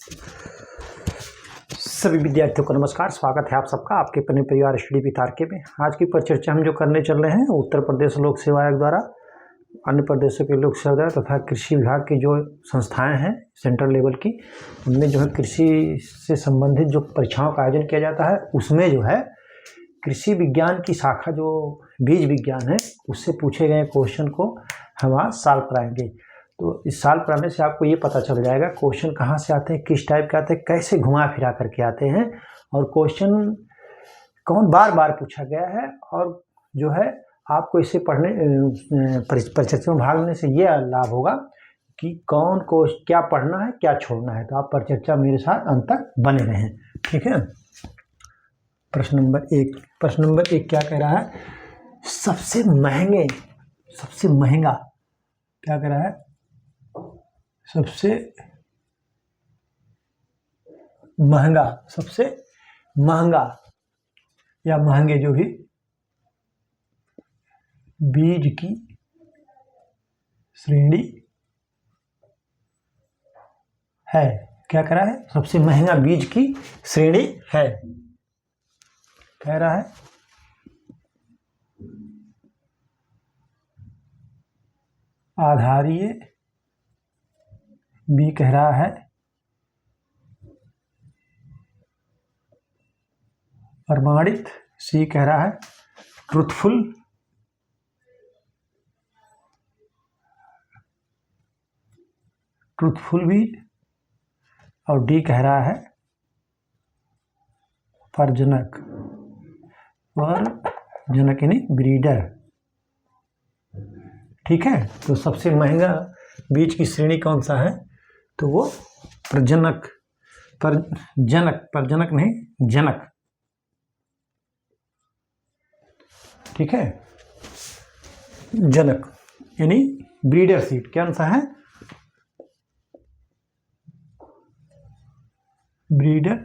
सभी विद्यार्थियों को नमस्कार। स्वागत है आप सबका आपके अपने परिवार स्टडी विद आरके में। आज की परिचर्चा हम जो करने चल रहे हैं उत्तर प्रदेश लोक सेवा आयोग द्वारा, अन्य प्रदेशों के लोक सेवा द्वारा तथा कृषि विभाग की जो संस्थाएं हैं सेंट्रल लेवल की, उनमें जो है कृषि से संबंधित जो परीक्षाओं का आयोजन किया जाता है, उसमें जो है कृषि विज्ञान की शाखा जो बीज विज्ञान है उससे पूछे गए क्वेश्चन को हम आज सॉल्व कराएंगे। तो इस सॉल्व कराने से आपको ये पता चल जाएगा क्वेश्चन कहाँ से आते हैं, किस टाइप के आते हैं, कैसे घुमा फिरा करके आते हैं और क्वेश्चन कौन बार बार पूछा गया है। और जो है आपको इसे पढ़ने परिचर्चा में भाग लेने से ये लाभ होगा कि कौन को क्या पढ़ना है क्या छोड़ना है। तो आप परिचर्चा मेरे साथ अंत तक बने रहें, ठीक है। प्रश्न नंबर एक क्या कह रहा है? सबसे महंगा क्या कह रहा है? सबसे महंगा या महंगे जो भी बीज की श्रेणी है, क्या कह रहा है? सबसे महंगा बीज की श्रेणी है, कह रहा है आधारीय, बी कह रहा है प्रमाणित, सी कह रहा है ट्रूथफुल, बीज, और डी कह रहा है प्रजनक यानी ब्रीडर, ठीक है। तो सबसे महंगा बीज की श्रेणी कौन सा है? तो वो प्रजनक नहीं, जनक, ठीक है। जनक यानी ब्रीडर सीड कौन सा है? ब्रीडर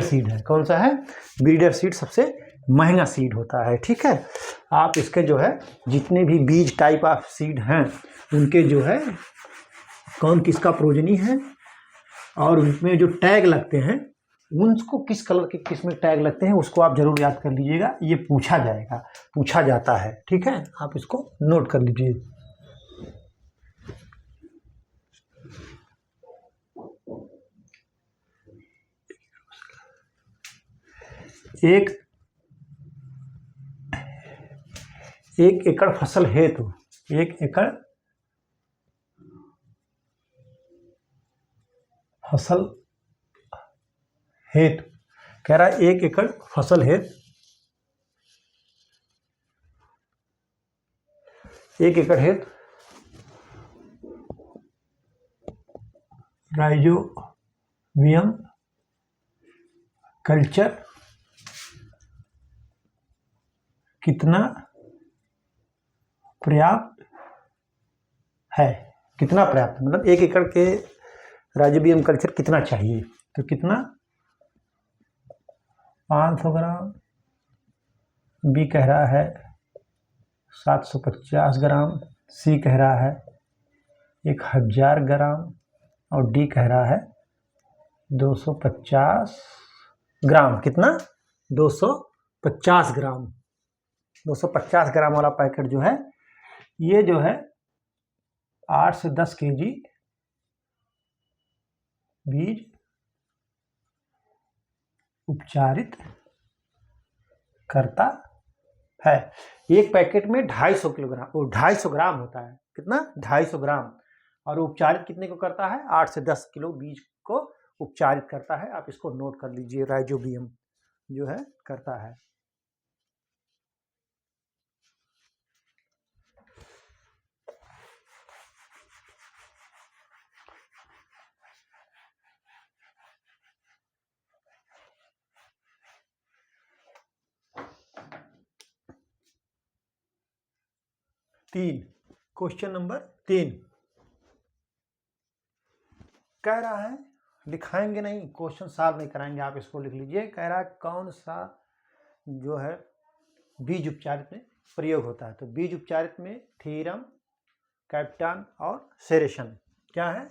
सीड है। कौन सा है? ब्रीडर सीड सबसे महंगा सीड होता है, ठीक है। आप इसके जो है जितने भी बीज टाइप ऑफ सीड हैं उनके जो है कौन किसका प्रोजनी है और उनमें जो टैग लगते हैं उनको किस कलर के किसमें टैग लगते हैं उसको आप जरूर याद कर लीजिएगा। ये पूछा जाता है, ठीक है। आप इसको नोट कर लीजिए। एक एकड़ फसल हेतु, कह रहा है 1 एकड़ फसल हेतु 1 एकड़ हेतु राइजोबियम कल्चर कितना पर्याप्त है? मतलब 1 एकड़ के राइजोबियम कल्चर कितना चाहिए? तो कितना? 500 ग्राम, बी कह रहा है 750 ग्राम, सी कह रहा है 1000 ग्राम और डी कह रहा है 250 ग्राम। कितना? 250 ग्राम। 250 ग्राम वाला पैकेट जो है ये जो है 8 से 10 केजी बीज उपचारित करता है। एक पैकेट में 250 ग्राम होता है। कितना? 250 ग्राम। और उपचारित कितने को करता है? 8 से 10 किलो बीज को उपचारित करता है। आप इसको नोट कर लीजिए, राइजोबियम जो है करता है। क्वेश्चन नंबर 3 कह रहा है, लिखाएंगे नहीं, क्वेश्चन सॉल्व नहीं कराएंगे, आप इसको लिख लीजिए। कह रहा है कौन सा जो है बीज उपचारित में प्रयोग होता है? तो बीज उपचारित में थीरम, कैप्टान और सेरेशन क्या है?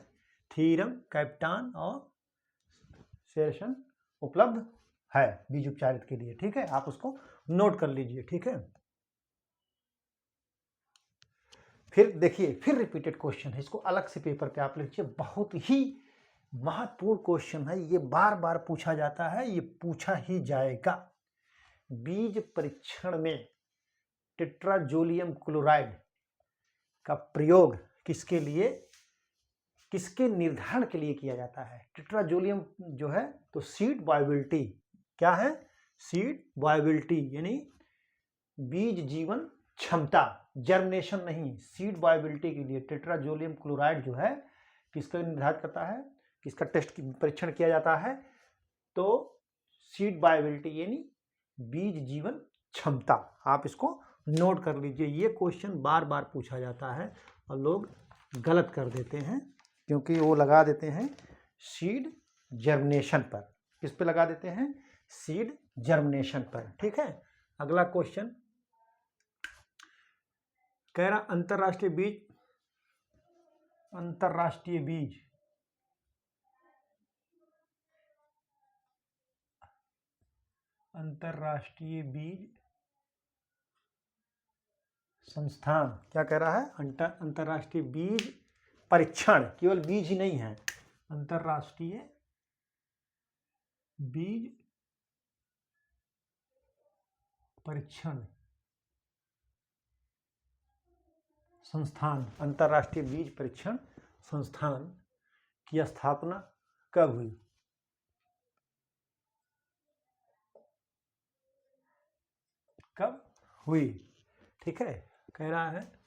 थीरम, कैप्टान और सेरेशन उपलब्ध है बीज उपचारित के लिए। ठीक है, आप उसको नोट कर लीजिए। ठीक है, फिर देखिए, फिर रिपीटेड क्वेश्चन है, इसको अलग से पेपर पे आप लिखिए। बहुत ही महत्वपूर्ण क्वेश्चन है, ये बार बार पूछा जाता है, ये पूछा ही जाएगा। बीज परीक्षण में टेट्राजोलियम क्लोराइड का प्रयोग किसके लिए, किसके निर्धारण के लिए किया जाता है? टेट्राजोलियम जो है तो सीड वायबिलिटी, क्या है? सीड वायबिलिटी यानी बीज जीवन क्षमता, जर्मिनेशन नहीं, सीड वायबिलिटी के लिए टेट्राजोलियम क्लोराइड जो है किसका निर्धारित करता है, किसका टेस्ट परीक्षण किया जाता है? तो सीड वायबिलिटी यानी बीज जीवन क्षमता। आप इसको नोट कर लीजिए, ये क्वेश्चन बार बार पूछा जाता है और लोग गलत कर देते हैं, क्योंकि वो लगा देते हैं सीड जर्मिनेशन पर। किस पे लगा देते हैं? सीड जर्मिनेशन पर। ठीक है, अगला क्वेश्चन कह रहा अंतरराष्ट्रीय बीज, अंतरराष्ट्रीय बीज अंतरराष्ट्रीय बीज संस्थान क्या कह रहा है? अंतरराष्ट्रीय बीज परीक्षण, केवल बीज ही नहीं है, अंतरराष्ट्रीय बीज परीक्षण संस्थान, अंतरराष्ट्रीय बीज परीक्षण संस्थान की स्थापना कब हुई? कब हुई? ठीक है, कह रहा है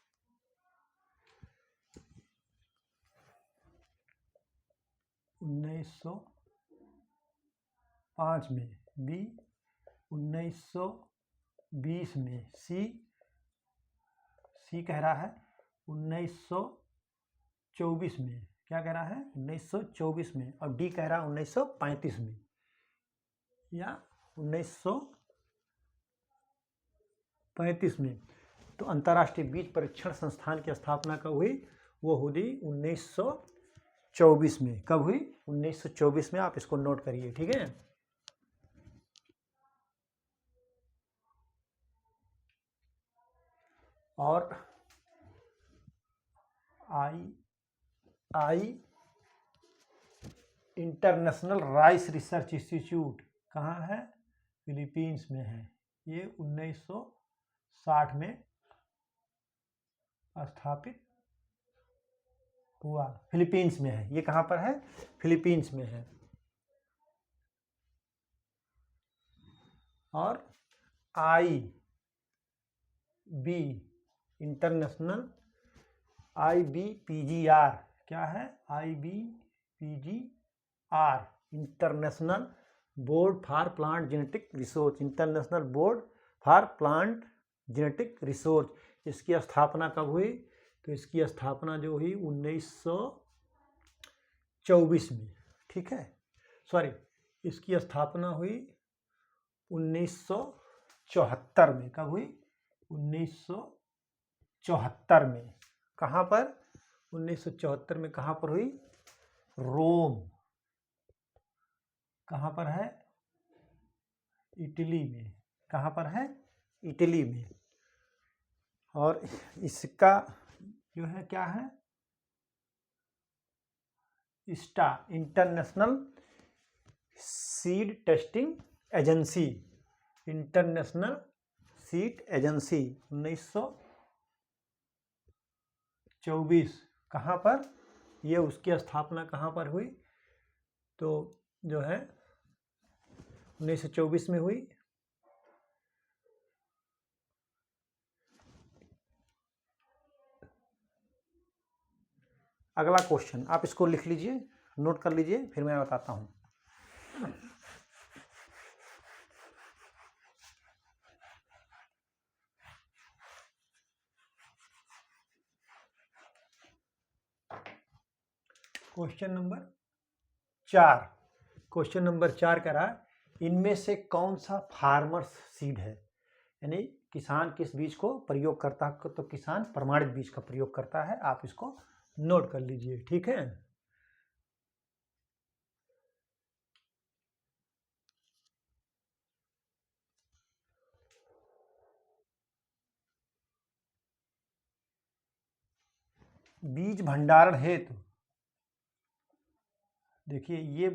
1905 में, बी 1920 में, सी कह रहा है 1924 में, क्या कह रहा है? 1924 में, और डी कह रहा है 1935 में या 1935 में। तो अंतर्राष्ट्रीय बीज परीक्षण संस्थान की स्थापना कब हुई? वो हुई 1924 में। कब हुई? 1924 में। आप इसको नोट करिए। ठीक है, और आई इंटरनेशनल राइस रिसर्च इंस्टीट्यूट कहाँ है? फिलीपींस में है। ये 1960 में स्थापित हुआ, फिलीपींस में है। ये कहाँ पर है? फिलीपींस में है। और IB इंटरनेशनल, IBPGR क्या है? IBPGR international board for plant genetic research, international board for plant genetic research. इसकी स्थापना कब हुई? तो इसकी स्थापना जो हुई 1924 में। ठीक है, सॉरी, इसकी स्थापना हुई 1974 में। कब हुई? 1974 में। कहाँ पर? 1974 में कहाँ पर हुई? रोम। कहाँ पर है? इटली में। कहाँ पर है? इटली में। और इसका जो है क्या है? ISTA international seed testing agency, international seed agency 1924। कहाँ पर? ये उसकी स्थापना कहाँ पर हुई? तो जो है 1924 में हुई। अगला क्वेश्चन आप इसको लिख लीजिए, नोट कर लीजिए, फिर मैं बताता हूँ। क्वेश्चन नंबर 4, क्वेश्चन नंबर 4 कह रहा है इनमें से कौन सा फार्मर्स सीड है? यानी किसान किस बीज को प्रयोग करता है? तो किसान प्रमाणित बीज का प्रयोग करता है। आप इसको नोट कर लीजिए। ठीक है, बीज भंडारण हेतु, देखिए ये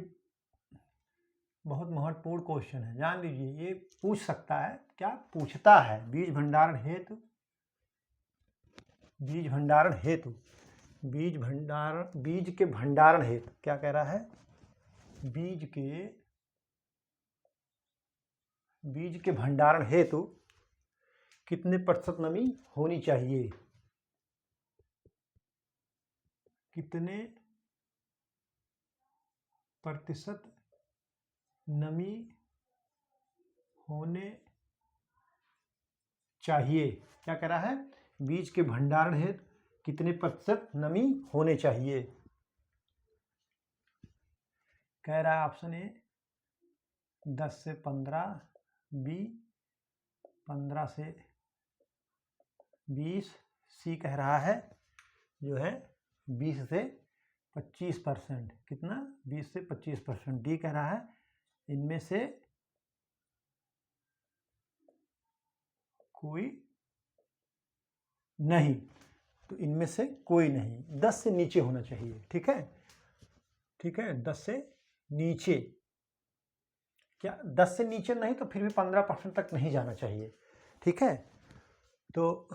बहुत महत्वपूर्ण क्वेश्चन है, जान लीजिए ये पूछ सकता है, क्या पूछता है, बीज भंडारण हेतु, बीज भंडारण हेतु, बीज भंडारण, बीज के भंडारण हेतु क्या कह रहा है, बीज के भंडारण हेतु कितने प्रतिशत नमी होनी चाहिए, कितने प्रतिशत नमी होने चाहिए, क्या कह रहा है, बीज के भंडारण हेतु कितने प्रतिशत नमी होने चाहिए, कह रहा है ऑप्शन ए 10 से 15, बी 15 से 20, सी कह रहा है जो है 20 से 25%, कितना 20 से 25%, डी कह रहा है इनमें से कोई नहीं, तो इनमें से कोई नहीं, 10 से नीचे होना चाहिए, ठीक है, ठीक है, 10 से नीचे, क्या 10 से नीचे नहीं तो फिर भी 15% तक नहीं जाना चाहिए, ठीक है, तो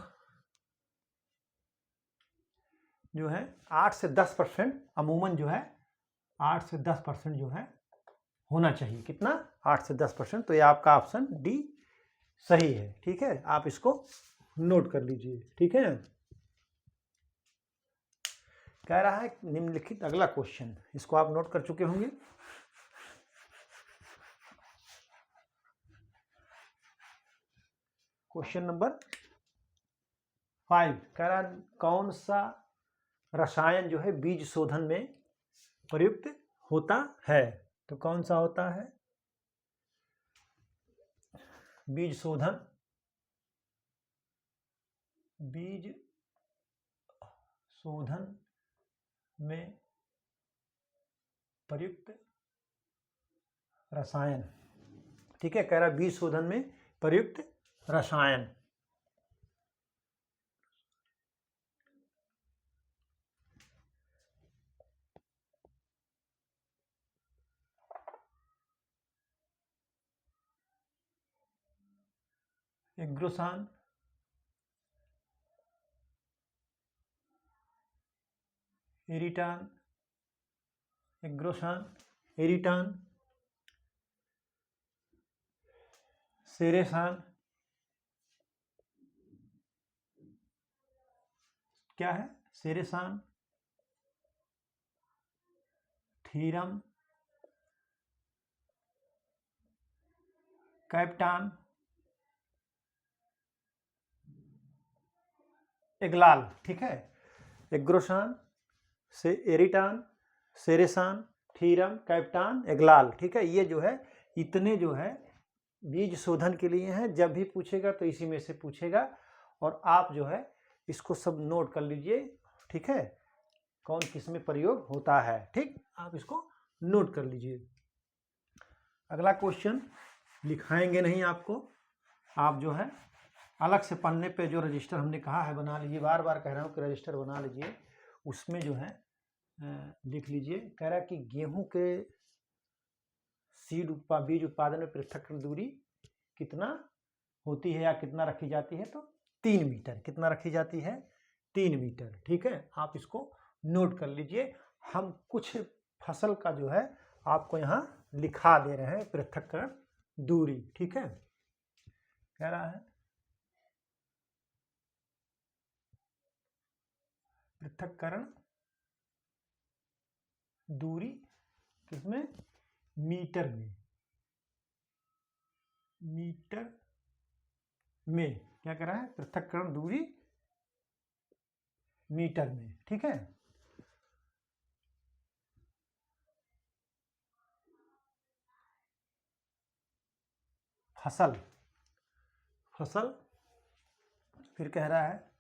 जो है 8 से 10% अमूमन जो है 8 से 10% जो है होना चाहिए, कितना 8 से 10%, तो ये आपका ऑप्शन डी सही है, ठीक है, आप इसको नोट कर लीजिए, ठीक है। कह रहा है निम्नलिखित अगला क्वेश्चन, इसको आप नोट कर चुके होंगे, क्वेश्चन नंबर 5, कह रहा है कौन सा रसायन जो है बीज शोधन में प्रयुक्त होता है, तो कौन सा होता है, बीज शोधन, बीज शोधन में प्रयुक्त रसायन, ठीक है, कह रहा है बीज शोधन में प्रयुक्त रसायन, एग्रोसान, एरिटान, एग्रोसान, एरिटान, सेरेसान, क्या है, सेरेसान, थीरम, कैप्टान, एग्लाल, ठीक है, एग्रोसान से एरिटान, सेरेसान, थीरम, कैप्टान, एग्लाल, ठीक है, ये जो है इतने जो है बीज शोधन के लिए हैं, जब भी पूछेगा तो इसी में से पूछेगा, और आप जो है इसको सब नोट कर लीजिए, ठीक है, कौन किस में प्रयोग होता है, ठीक, आप इसको नोट कर लीजिए। अगला क्वेश्चन लिखाएंगे नहीं आपको, आप जो है अलग से पन्ने पे जो रजिस्टर हमने कहा है बना लीजिए, बार बार कह रहा हूँ कि रजिस्टर बना लीजिए, उसमें जो है लिख लीजिए, कह रहा है कि गेहूं के बीज उत्पादन में पृथक्करण दूरी कितना होती है या कितना रखी जाती है, तो 3 मीटर, कितना रखी जाती है, 3 मीटर, ठीक है, आप इसको नोट कर लीजिए। हम कुछ फसल का जो है आपको यहाँ लिखा दे रहे हैं पृथक्करण दूरी, ठीक है, कह रहा है पृथक्करण दूरी किसमें, मीटर में, मीटर में, क्या कह रहा है, पृथक्करण दूरी मीटर में, ठीक है, फसल, फसल, फिर कह रहा है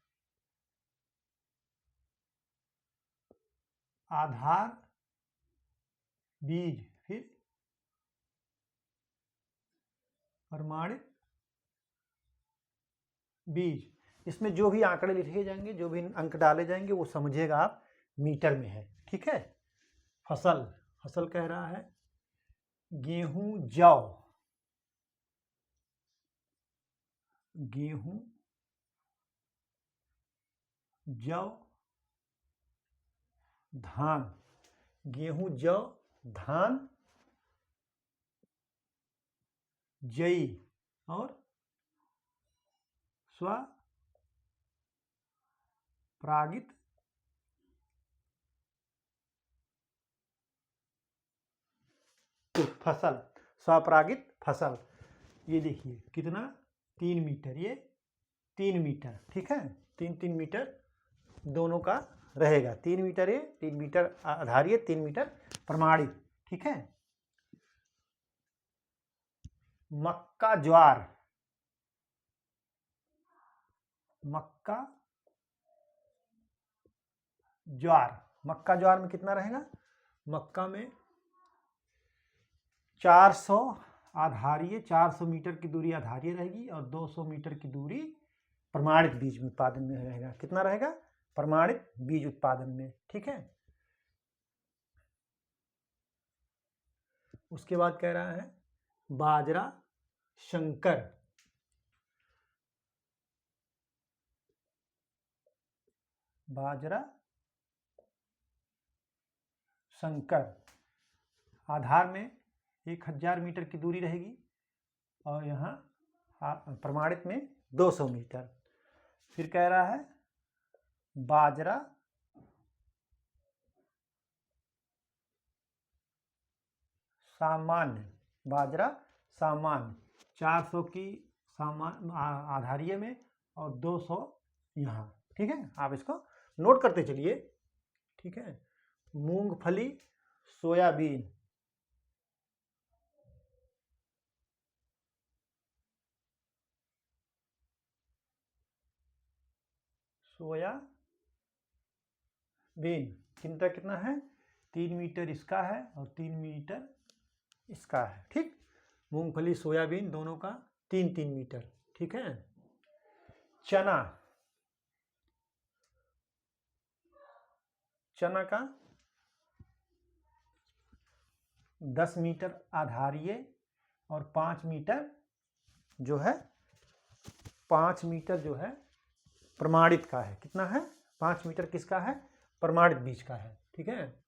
आधार बीज, फिर प्रमाणित बीज, इसमें जो भी आंकड़े लिखे जाएंगे, जो भी अंक डाले जाएंगे, वो समझिएगा आप मीटर में है, ठीक है। फसल, फसल कह रहा है गेहूं जौ, गेहूं जौ धान, गेहूं जौ धान जई और स्वपरागित फसल, स्वपरागित फसल। ये देखिए कितना 3 मीटर, ये 3 मीटर, ठीक है। 3-3 मीटर दोनों का रहेगा, 3 मीटर ये, 3 मीटर आधारीय, 3 मीटर प्रमाणित, ठीक है। मक्का ज्वार, मक्का ज्वार, मक्का ज्वार में कितना रहेगा, मक्का में 400 आधारीय, 400 मीटर की दूरी आधारीय रहेगी और 200 मीटर की दूरी प्रमाणित बीज उत्पादन में रहेगा। कितना रहेगा, प्रमाणित बीज उत्पादन में, ठीक है। उसके बाद कह रहा है बाजरा शंकर, बाजरा शंकर आधार में 1000 मीटर की दूरी रहेगी और यहाँ प्रमाणित में 200 मीटर। फिर कह रहा है बाजरा सामान्य, बाजरा सामान्य 400 की सामान्य आधारीय में और 200 यहाँ, ठीक है। आप इसको नोट करते चलिए, ठीक है। मूंगफली सोयाबीन, सोयाबीन कितना कितना है, 3 मीटर इसका है और 3 मीटर इसका है, ठीक। मूंगफली सोयाबीन दोनों का 3-3 मीटर, ठीक है। चना, चना का 10 मीटर आधारीय और 5 मीटर जो है, 5 मीटर जो है प्रमाणित का है। कितना है, 5 मीटर किसका है, प्रमाणित बीज का है, ठीक है।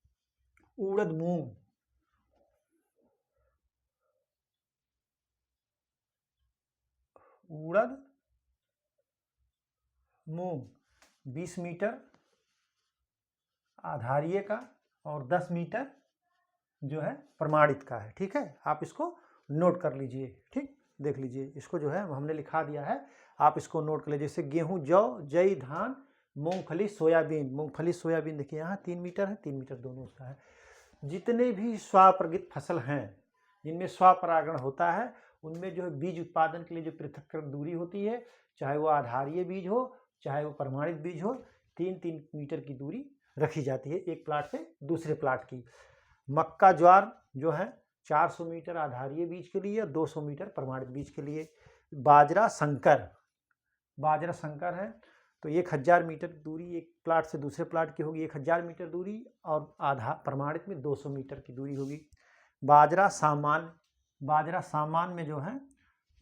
उड़द मूंग, उड़द मूंग 20 मीटर आधारीय का और 10 मीटर जो है प्रमाणित का है, ठीक है। आप इसको नोट कर लीजिए, ठीक। देख लीजिए, इसको जो है हमने लिखा दिया है, आप इसको नोट कर लीजिए। जैसे गेहूं जौ जई धान मूंगफली सोयाबीन, मूंगफली सोयाबीन देखिए यहाँ 3 मीटर है, 3 मीटर दोनों उसका है। जितने भी स्वपरागित फसल हैं जिनमें स्वपरागण होता है, उनमें जो है बीज उत्पादन के लिए जो पृथक्करण दूरी होती है, चाहे वो आधारीय बीज हो चाहे वो प्रमाणित बीज हो, 3-3 मीटर की दूरी रखी जाती है एक प्लाट से दूसरे प्लाट की। मक्का ज्वार जो है 400 मीटर आधारीय बीज के लिए और 200 मीटर प्रमाणित बीज के लिए। बाजरा संकर, बाजरा संकर है तो 1000 मीटर दूरी एक प्लाट से दूसरे प्लाट की होगी, 1000 मीटर दूरी और आधा प्रमाणित में 200 मीटर की दूरी होगी। बाजरा सामान्य, बाजरा सामान्य में जो है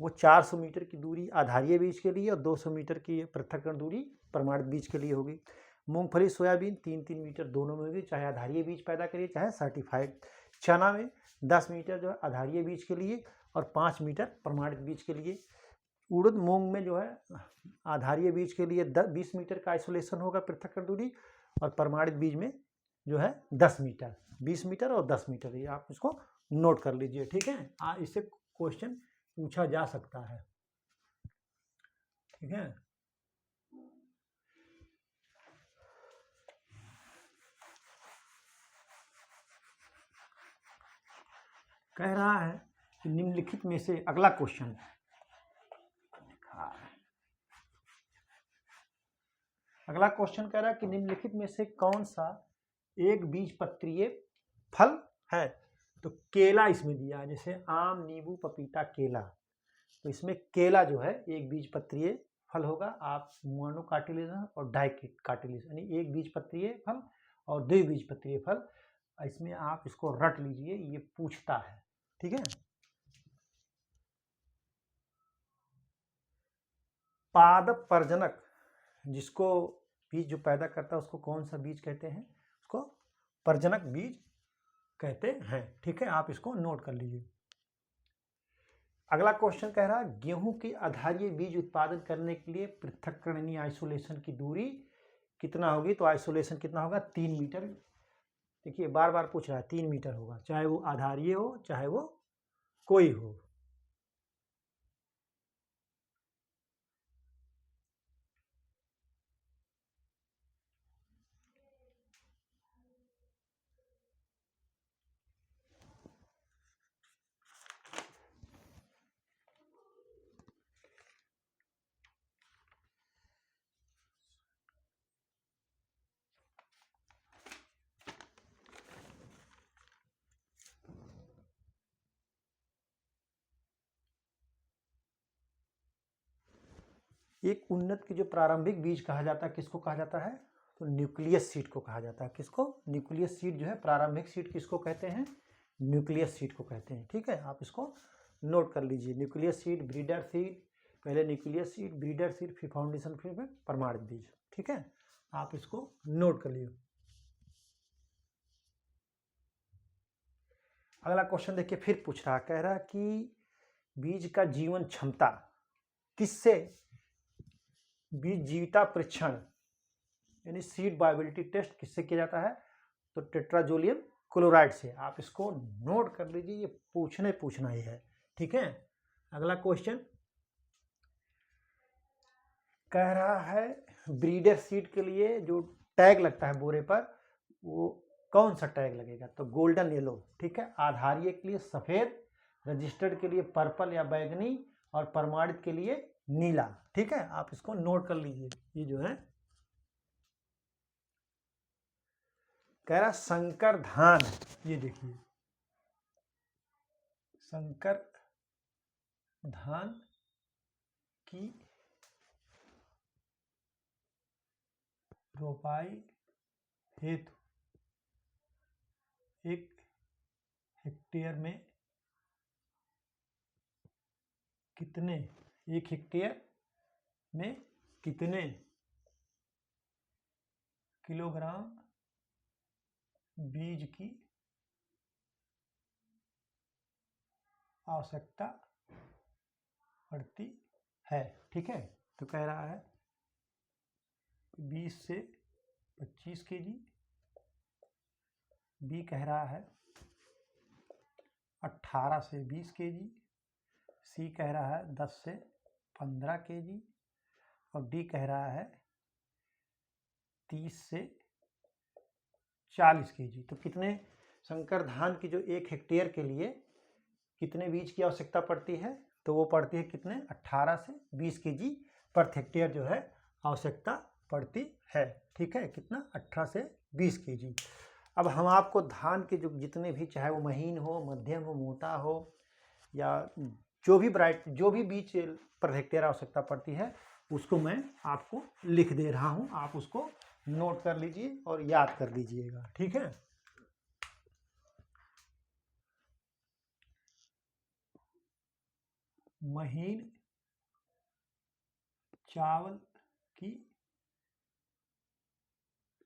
वो 400 मीटर की दूरी आधारीय बीज के लिए और 200 मीटर की पृथक्करण दूरी प्रमाणित बीज के लिए होगी। मूंगफली सोयाबीन 3-3 मीटर दोनों में होगी, चाहे आधारीय बीज पैदा करिए चाहे सर्टिफाइड। चना में 10 मीटर जो है आधारीय बीज के लिए और 5 मीटर प्रमाणित बीज के लिए। उड़द मूंग में जो है आधारीय बीज के लिए 20 मीटर का आइसोलेशन होगा पृथक्करण दूरी और प्रमाणित बीज में जो है 10 मीटर, 20 मीटर और 10 मीटर। ये आप इसको नोट कर लीजिए, ठीक है। इससे क्वेश्चन पूछा जा सकता है, ठीक है। कह रहा है कि निम्नलिखित में से अगला क्वेश्चन, अगला क्वेश्चन कह रहा है कि निम्नलिखित में से कौन सा एक बीजपत्रीय फल है। तो केला इसमें दिया है, जैसे आम नींबू पपीता केला, तो इसमें केला जो है एक बीजपत्रीय फल होगा, आप मोनोकाटिलिजन और डाइकाटिलिजन, यानी एक बीजपत्रीय फल और द्विबीजपत्रीय फल, इसमें आप इसको रट लीजिए, ये पूछता है। ठीक है। पादप प्रजनक, जिसको बीज जो पैदा करता है उसको कौन सा बीज कहते हैं? उसको प्रजनक बीज कहते हैं। ठीक है, आप इसको नोट कर लीजिए। अगला क्वेश्चन कह रहा है गेहूं के आधारीय बीज उत्पादन करने के लिए पृथक्करण आइसोलेशन की दूरी कितना होगी? तो आइसोलेशन कितना होगा? 3 मीटर। देखिए बार बार पूछ रहा है, 3 मीटर होगा, चाहे वो आधारीय हो चाहे वो कोई हो। एक उन्नत की जो प्रारंभिक बीज कहा जाता है, किसको कहा जाता है? तो न्यूक्लियस सीड को कहा जाता है। किसको? न्यूक्लियस सीड जो है, प्रारंभिक सीड किसको कहते हैं? न्यूक्लियस सीड को कहते हैं। ठीक है, आप इसको नोट कर लीजिए। न्यूक्लियस सीड, ब्रीडर सीड, पहले न्यूक्लियस सीड, ब्रीडर सीड, फिर फाउंडेशन, फिर प्रमाणित बीज। ठीक है, आप इसको नोट कर लीजिए। अगला क्वेश्चन देखिए, फिर पूछ रहा, कह रहा कि बीज का जीवन क्षमता किससे, बीज जीविता परीक्षण यानी सीड वायबिलिटी टेस्ट किससे किया जाता है? तो टेट्राजोलियम क्लोराइड से। आप इसको नोट कर लीजिए, ये पूछना ही है। ठीक है। अगला क्वेश्चन कह रहा है ब्रीडर सीड के लिए जो टैग लगता है बोरे पर, वो कौन सा टैग लगेगा? तो गोल्डन येलो। ठीक है, आधारीय के लिए सफेद, रजिस्टर्ड के लिए पर्पल या बैगनी, और प्रमाणित के लिए नीला। ठीक है, आप इसको नोट कर लीजिए। ये जो है कह रहा संकर धान, ये देखिए संकर धान की रोपाई हेतु एक हेक्टेयर में कितने किलोग्राम बीज की आवश्यकता पड़ती है? ठीक है, तो कह रहा है 20 से 25 केजी, बी कह रहा है 18 से 20 केजी, सी कह रहा है 10 से 15 केजी, और डी कह रहा है 30 से 40 केजी। तो कितने संकर धान की जो 1 हेक्टेयर के लिए कितने बीज की आवश्यकता पड़ती है? तो वो पड़ती है कितने? 18 से 20 केजी पर हेक्टेयर जो है आवश्यकता पड़ती है। ठीक है, कितना? 18 से 20 केजी। अब हम आपको धान के जो जितने भी, चाहे वो महीन हो, मध्यम हो, मोटा हो, या जो भी बीज पर हेक्टेयर आवश्यकता पड़ती है, उसको मैं आपको लिख दे रहा हूं, आप उसको नोट कर लीजिए और याद कर लीजिएगा। ठीक है। महीन चावल की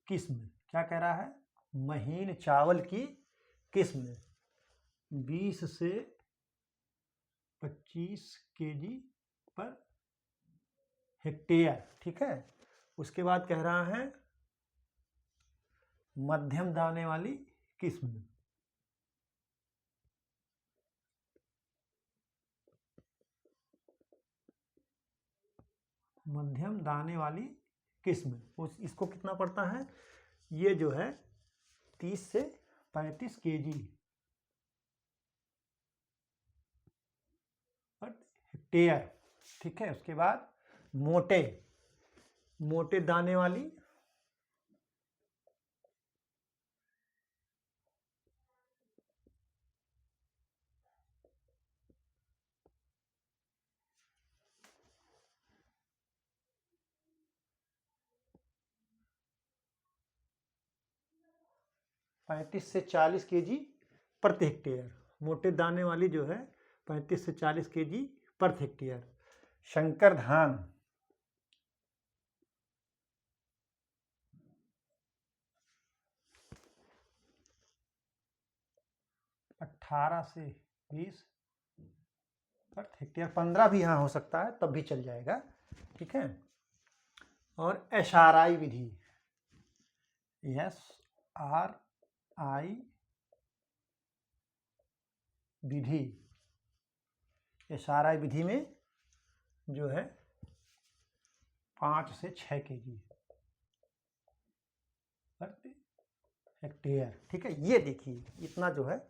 किस्म, क्या कह रहा है? महीन चावल की किस्म 20 से 25 केजी पर हेक्टेयर। ठीक है, उसके बाद कह रहा है मध्यम दाने वाली किस्म, मध्यम दाने वाली किस्म, इसको कितना पड़ता है? ये जो है 30 से 35 केजी पर हेक्टेयर। ठीक है, उसके बाद मोटे दाने वाली 35 से 40 केजी प्रति हेक्टेयर। मोटे दाने वाली जो है 35 से 40 केजी प्रति हेक्टेयर। शंकर धान 18 से 20 प्रति हेक्टेयर। 15 भी यहाँ हो सकता है तब भी चल जाएगा, ठीक है। और SRI विधि, SRI विधि, SRI विधि में जो है 5 से 6 केजी प्रति हेक्टेयर, ठीक है। ये देखिए इतना जो है।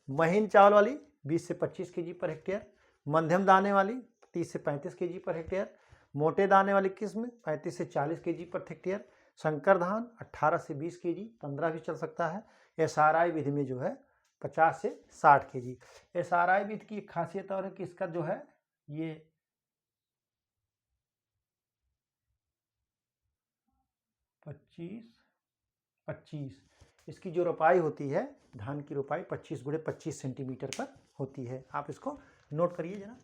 महीन चावल वाली 20 से 25 केजी पर हेक्टेयर। मध्यम दाने वाली 30 से 35 केजी पर हेक्टेयर। मोटे दाने वाली किस्म 35 से 40 केजी पर हेक्टेयर। शंकर धान 18 से 20 केजी, 15 भी चल सकता है। SRI विधि में जो है 50 से 60 केजी। SRI विधि की एक खासियत और है कि इसका जो है ये 25 इसकी जो रोपाई होती है, धान की रोपाई 25 × 25 सेंटीमीटर पर होती है। आप इसको नोट करिए जरा।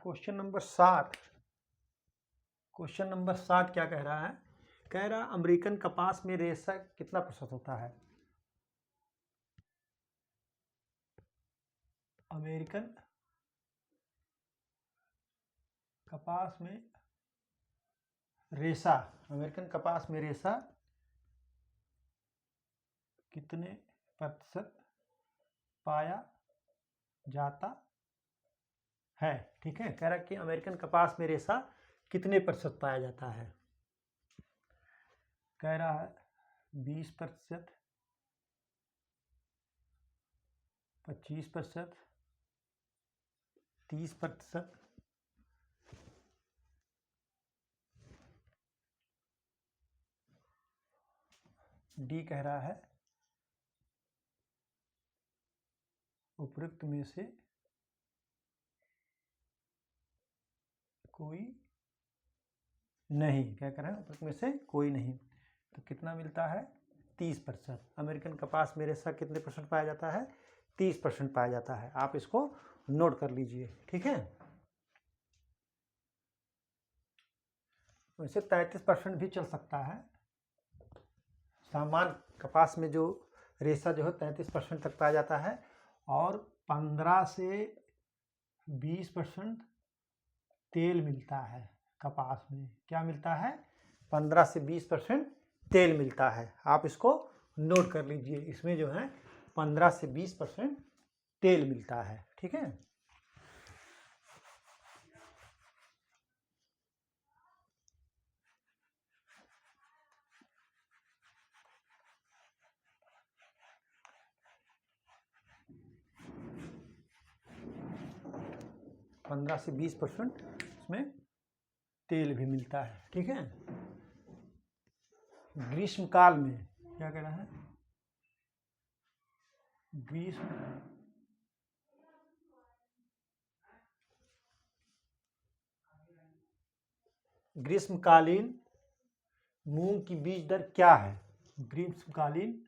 Question number 7। क्वेश्चन नंबर 7 क्या कह रहा है? कह रहा अमेरिकन कपास में रेशा कितना प्रतिशत होता है? अमेरिकन कपास में रेशा, अमेरिकन कपास में रेशा कितने प्रतिशत पाया जाता है, ठीक है। कह रहा कि अमेरिकन कपास में रेशा कितने प्रतिशत पाया जाता है? कह रहा है 20%, 25%, 30%, डी कह रहा है उपरोक्त में से कोई नहीं। क्या कह रहा है? उपरोक्त में से कोई नहीं। तो कितना मिलता है? 30%। अमेरिकन कपास में रेशा कितने परसेंट पाया जाता है? 30% पाया जाता है। आप इसको नोट कर लीजिए, ठीक है। वैसे 33% भी चल सकता है। सामान्य कपास में जो रेशा जो है 33% तक पाया जाता है और 15 से 20% तेल मिलता है कपास में। क्या मिलता है? 15 से 20% तेल मिलता है। आप इसको नोट कर लीजिए। इसमें जो है 15 से 20% तेल मिलता है, ठीक है। पंद्रह से 20% इसमें तेल भी मिलता है, ठीक है। ग्रीष्मकाल में क्या कह रहा है? ग्रीष्मकालीन मूंग की बीज दर क्या है? ग्रीष्मकालीन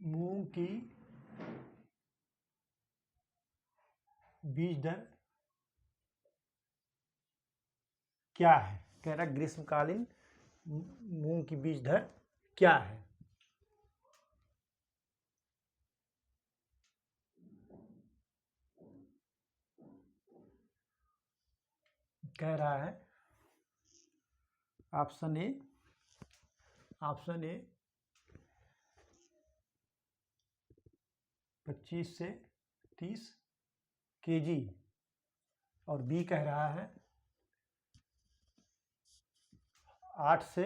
मूंग की बीज दर क्या है? कह रहा ग्रीष्मकालीन मूंग की बीज दर क्या है? कह रहा है ऑप्शन ए 25 से 30 केजी और बी कह रहा है 8 से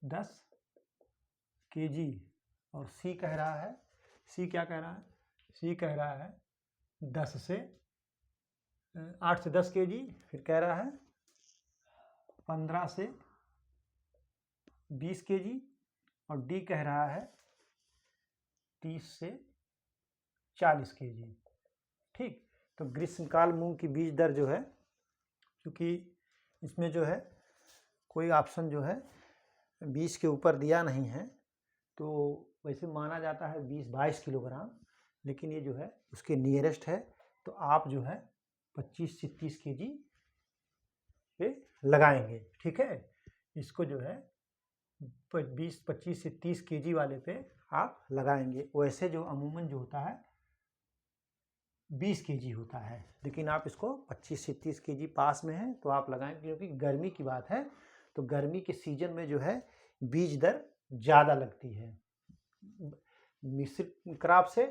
10 kg और सी कह रहा है, सी क्या कह रहा है, सी कह रहा है 10 से 8 से 10 kg, फिर कह रहा है 15 से 20 kg और डी कह रहा है 30 से 40 kg। ठीक, तो ग्रीष्मकाल मूंग की बीज दर जो है, क्योंकि इसमें जो है कोई ऑप्शन जो है 20 के ऊपर दिया नहीं है, तो वैसे माना जाता है 20-22 किलोग्राम, लेकिन ये जो है उसके नियरेस्ट है, तो आप जो है 25 से 30 kg पे लगाएंगे। ठीक है, इसको जो है 25 से 30 kg वाले पे आप लगाएंगे। वैसे जो अमूमन जो होता है 20 kg होता है, लेकिन आप इसको 25 से 30 kg पास में है तो आप लगाएं, क्योंकि गर्मी की बात है, तो गर्मी के सीजन में जो है बीज दर ज़्यादा लगती है मिश्रित क्रॉप से,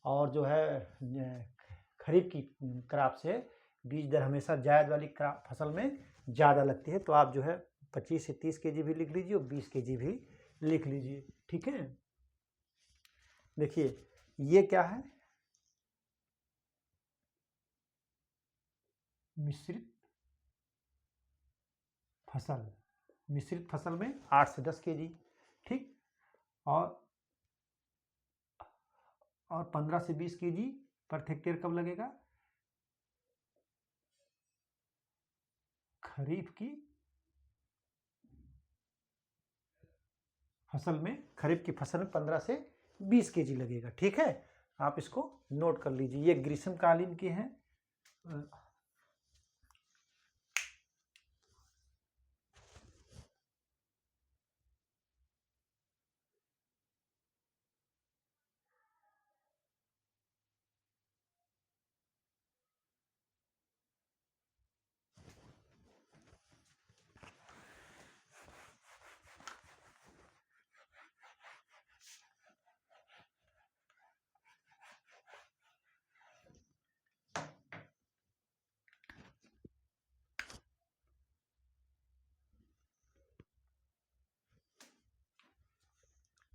और जो है खरीफ की क्रॉप से बीज दर हमेशा जायद वाली फसल में ज़्यादा लगती है। तो आप जो है 25 से 30 kg भी लिख लीजिए और 20 kg भी लिख लीजिए। ठीक है, देखिए ये क्या है, मिश्रित फसल, मिश्रित फसल में 8 से 10 kg। ठीक, और 15 से 20 kg पर हेक्टेयर कब लगेगा, खरीफ की फसल में, खरीफ की फसल में 15 से 20 kg लगेगा। ठीक है, आप इसको नोट कर लीजिए। ये ग्रीष्मकालीन के हैं,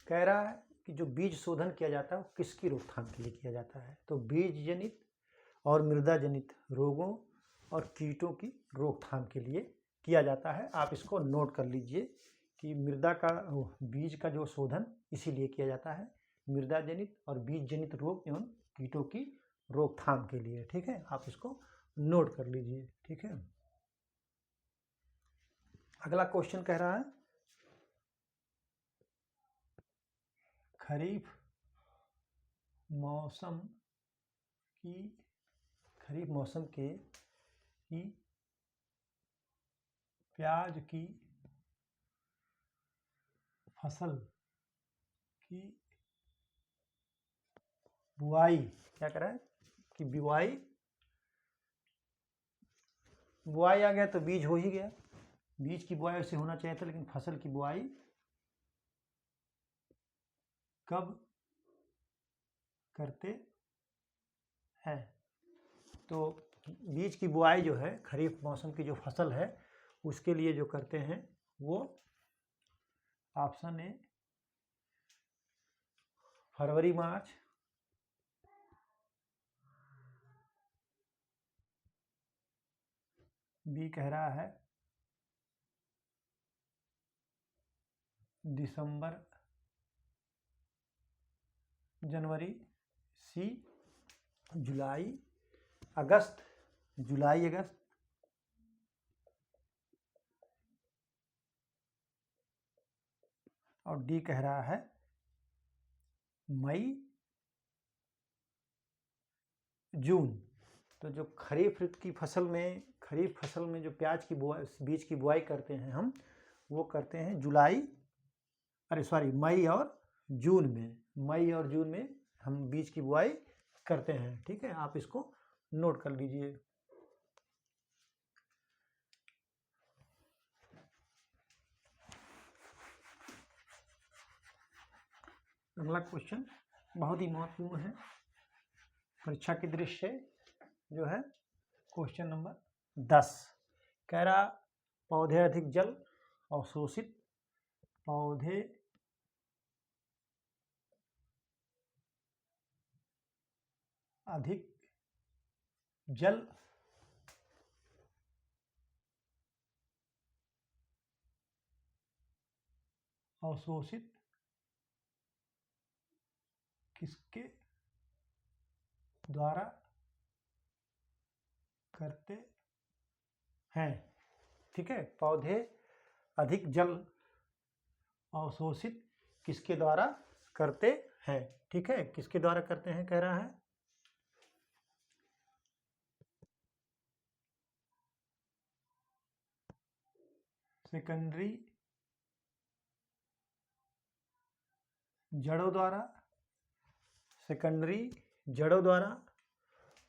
कह रहा है कि जो बीज शोधन किया जाता है वो किसकी रोकथाम के लिए किया जाता है, तो बीज जनित और मृदा जनित रोगों और कीटों की रोकथाम के लिए किया जाता है। आप इसको नोट कर लीजिए कि मृदा का बीज का जो शोधन इसीलिए किया जाता है, मृदा जनित और बीज जनित रोग एवं कीटों की रोकथाम के लिए। ठीक है, आप इसको नोट कर लीजिए। ठीक है, अगला क्वेश्चन कह रहा है खरीफ मौसम के प्याज की फसल की बुआई, क्या कर रहा है कि बुआई आ गया तो बीज हो ही गया, बीज की बुआई ऐसे होना चाहिए था, लेकिन फसल की बुआई कब करते हैं, तो बीज की बुआई जो है खरीफ मौसम की जो फसल है उसके लिए जो करते हैं वो option A February March, B कह रहा है दिसंबर जनवरी, सी जुलाई अगस्त, और डी कह रहा है मई जून। तो जो खरीफ फसल में जो प्याज की बुआई, बीज की बुआई करते हैं हम, वो करते हैं मई और जून में हम बीज की बुआई करते हैं। ठीक है, आप इसको नोट कर लीजिए। अगला क्वेश्चन बहुत ही महत्वपूर्ण है परीक्षा की दृष्टि से, जो है क्वेश्चन नंबर 10 कह रहा पौधे अधिक जल अवशोषित पौधे अधिक जल अवशोषित किसके द्वारा करते हैं। ठीक है, पौधे अधिक जल अवशोषित किसके द्वारा करते हैं। ठीक है, किसके द्वारा करते हैं कह रहा है, सेकेंडरी जड़ों द्वारा, सेकेंडरी जड़ों द्वारा,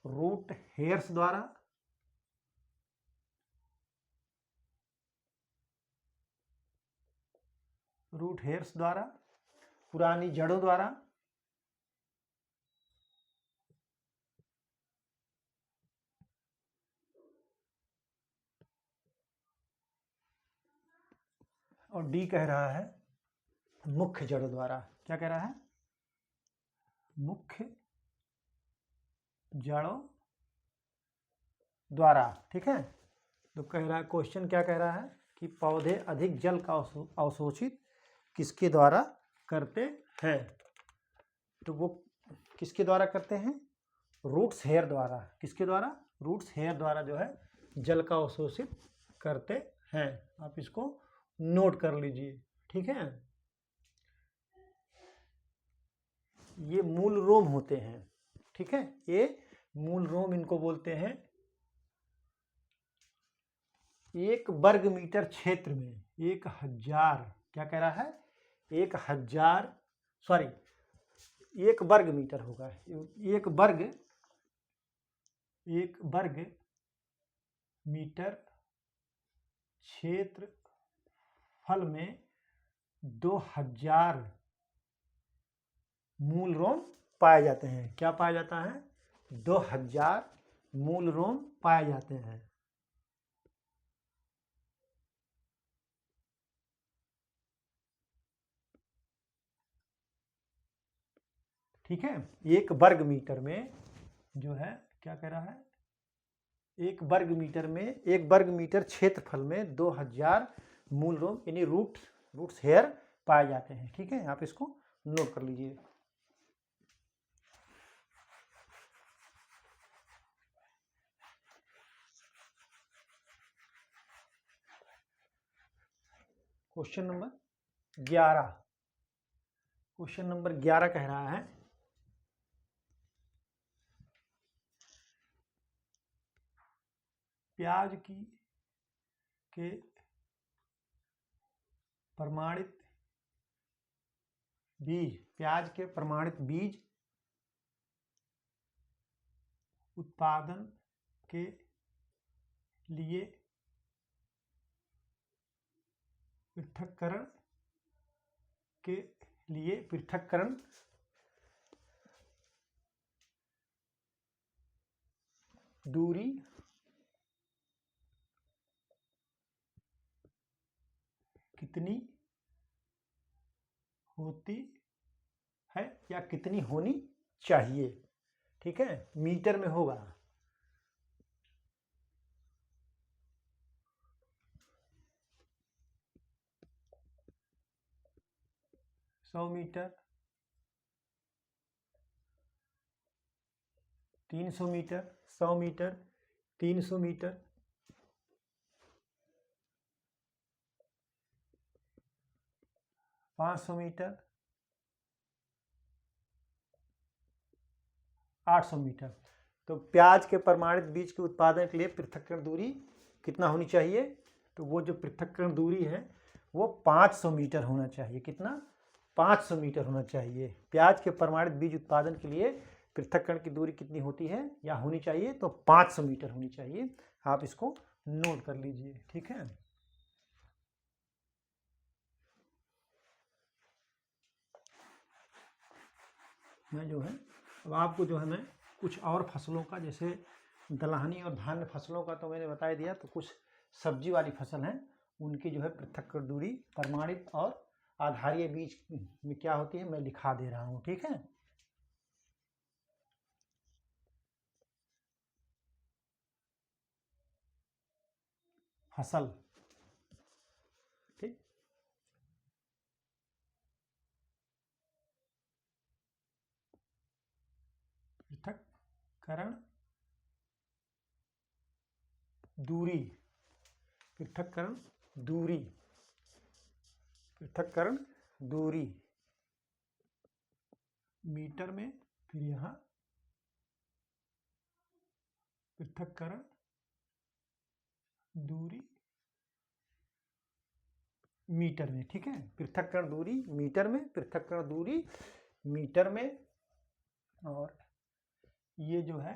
रूट हेयर्स द्वारा, रूट हेयर्स द्वारा, पुरानी जड़ों द्वारा, और डी कह रहा है मुख्य जड़ों द्वारा। क्या कह रहा है, मुख्य जड़ों द्वारा। ठीक है, तो कह रहा है क्वेश्चन क्या कह रहा है कि पौधे अधिक जल का अवशोषित किसके द्वारा करते हैं। तो वो किसके द्वारा करते हैं, रूट्स हेयर द्वारा। किसके द्वारा, रूट्स हेयर द्वारा जो है जल का अवशोषित करते हैं। आप इसको नोट कर लीजिए। ठीक है, ये मूल रोम होते हैं। ठीक है, ये मूल रोम इनको बोलते हैं। 1 वर्ग मीटर क्षेत्र में 1000, क्या कह रहा है, 1000 सॉरी 1 वर्ग मीटर होगा, 1 वर्ग मीटर क्षेत्रफल में 2000 मूल रोम पाए जाते हैं। क्या पाया जाता है, 2000 मूल रोम पाए जाते हैं। ठीक है, 1 वर्ग मीटर में जो है क्या कह रहा है, 1 वर्ग मीटर में 1 वर्ग मीटर क्षेत्रफल में 2000 मूल रोम यानी रूट्स हेयर पाए जाते हैं। ठीक है, आप इसको नोट कर लीजिए। क्वेश्चन नंबर 11, क्वेश्चन नंबर 11 कह रहा है प्याज के प्रमाणित बीज, प्याज के प्रमाणित बीज उत्पादन के लिए पृथक्करण दूरी कितनी होती है या कितनी होनी चाहिए। ठीक है, मीटर में होगा। सौ metre, 300 metre, 100 metre, 300 metre, 500 metre, 800 metre. तो प्याज के प्रमाणित बीज के उत्पादन के लिए पृथक्करण दूरी कितना होनी चाहिए, तो वो जो पृथक्करण दूरी है वो 500 मीटर होना चाहिए। कितना, 500 मीटर होना चाहिए। प्याज के प्रमाणित बीज उत्पादन के लिए पृथक्करण की दूरी कितनी होती है या होनी चाहिए, तो 500 मीटर होनी चाहिए। आप इसको नोट कर लीजिए। ठीक है, मैं जो है अब आपको जो है मैं कुछ और फसलों का, जैसे दलहनी और धान्य फसलों का तो मैंने बता दिया, तो कुछ सब्जी वाली फसल हैं उनकी जो है पृथक्करण दूरी प्रमाणित और आधारीय बीज में क्या होती है मैं लिखा दे रहा हूं, ठीक है। फसल, ठीक। पृथक्करण दूरी, पृथक्करण दूरी, पृथक्करण दूरी मीटर में, फिर यहाँ पृथक्करण दूरी मीटर में, ठीक है। पृथक्करण दूरी मीटर में, पृथक्करण दूरी मीटर में, और ये जो है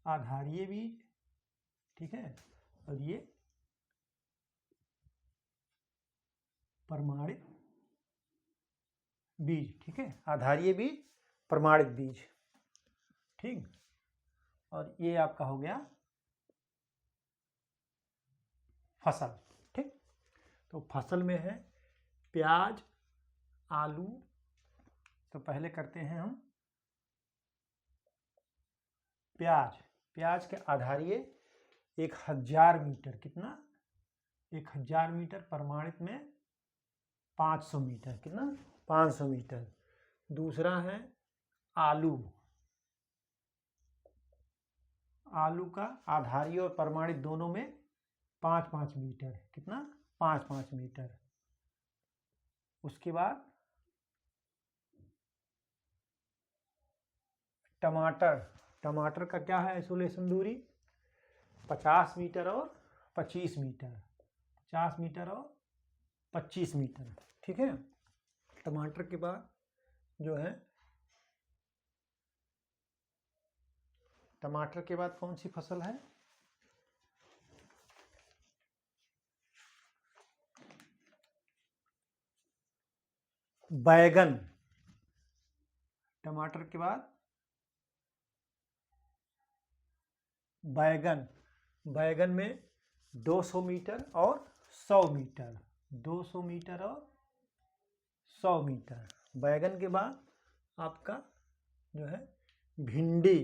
आधारीय बीज, ठीक है, और ये प्रमाणित बीज, ठीक है। आधारीय बीज, प्रमाणित बीज, ठीक। और ये आपका हो गया फसल, ठीक। तो फसल में है प्याज, आलू। तो पहले करते हैं हम प्याज। प्याज के आधारीय 1000 मीटर, कितना 1000 मीटर, प्रमाणित में 500 मीटर, कितना 500 मीटर। दूसरा है आलू। आलू का आधारीय और प्रमाणित दोनों में 5-5 मीटर, कितना 5-5 मीटर। उसके बाद टमाटर। टमाटर का क्या है आइसोलेशन दूरी 50 मीटर और 25 मीटर, 50 मीटर और 25 मीटर, ठीक है। टमाटर के बाद जो है, टमाटर के बाद कौन सी फसल है, बैगन। टमाटर के बाद बैगन। बैगन में 200 मीटर और 100 मीटर, 200 मीटर और 100 मीटर। बैगन के बाद आपका जो है भिंडी।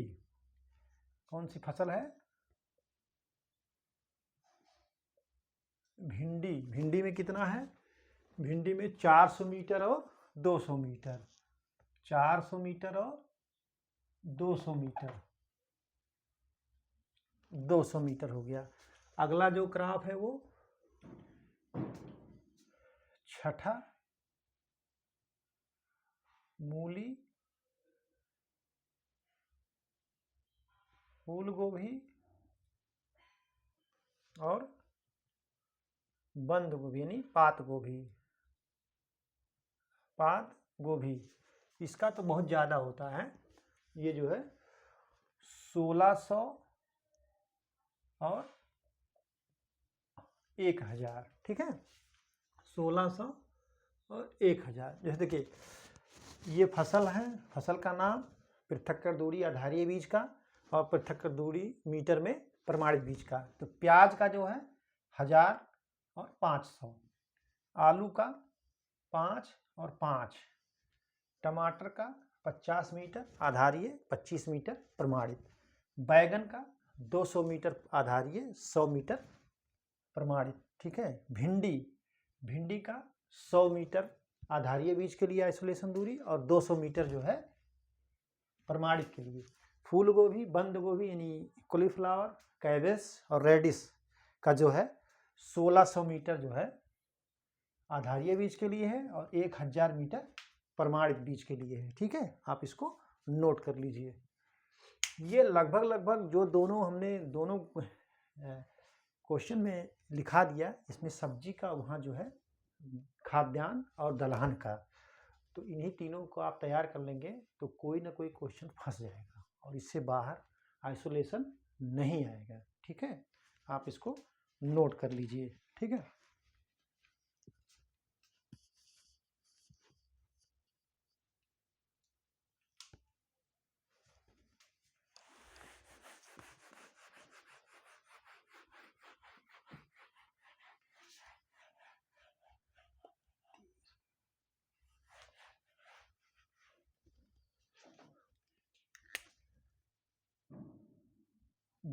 कौन सी फसल है, भिंडी। भिंडी में कितना है, भिंडी में 400 मीटर और 200 मीटर, 400 मीटर और 200 मीटर, 200 मीटर हो गया। अगला जो क्रॉप है वो छठा मूली, फूल गोभी और बंद गोभी, यानी पात गोभी। पात गोभी इसका तो बहुत ज़्यादा होता है, ये जो है 1600 और 1000, ठीक है। 1600 और 1000। जैसे देखिए ये फसल है, फसल का नाम, पृथक्करण दूरी आधारीय बीज का, और पृथक्करण दूरी मीटर में प्रमाणित बीज का। तो प्याज का जो है 1000 और 500, आलू का 5 और 5, टमाटर का 50 मीटर आधारीय, 25 मीटर प्रमाणित, बैगन का 200 मीटर आधारीय, 100 मीटर प्रमाणित, ठीक है। भिंडी, भिंडी का 100 मीटर आधारीय बीज के लिए आइसोलेशन दूरी, और 200 मीटर जो है प्रमाणित के लिए। फूल गोभी, बंद गोभी यानी कॉलीफ्लावर, कैबेज और रेडिश का जो है 1600 मीटर जो है आधारीय बीज के लिए है, और 1000 मीटर प्रमाणित बीज के लिए है, ठीक है। आप इसको नोट कर लीजिए। ये लगभग जो दोनों हमने दोनों क्वेश्चन में लिखा दिया, इसमें सब्जी का, वहाँ जो है खाद्यान्न और दलहन का। तो इन्हीं तीनों को आप तैयार कर लेंगे तो कोई ना कोई क्वेश्चन फंस जाएगा और इससे बाहर आइसोलेशन नहीं आएगा, ठीक है। आप इसको नोट कर लीजिए, ठीक है।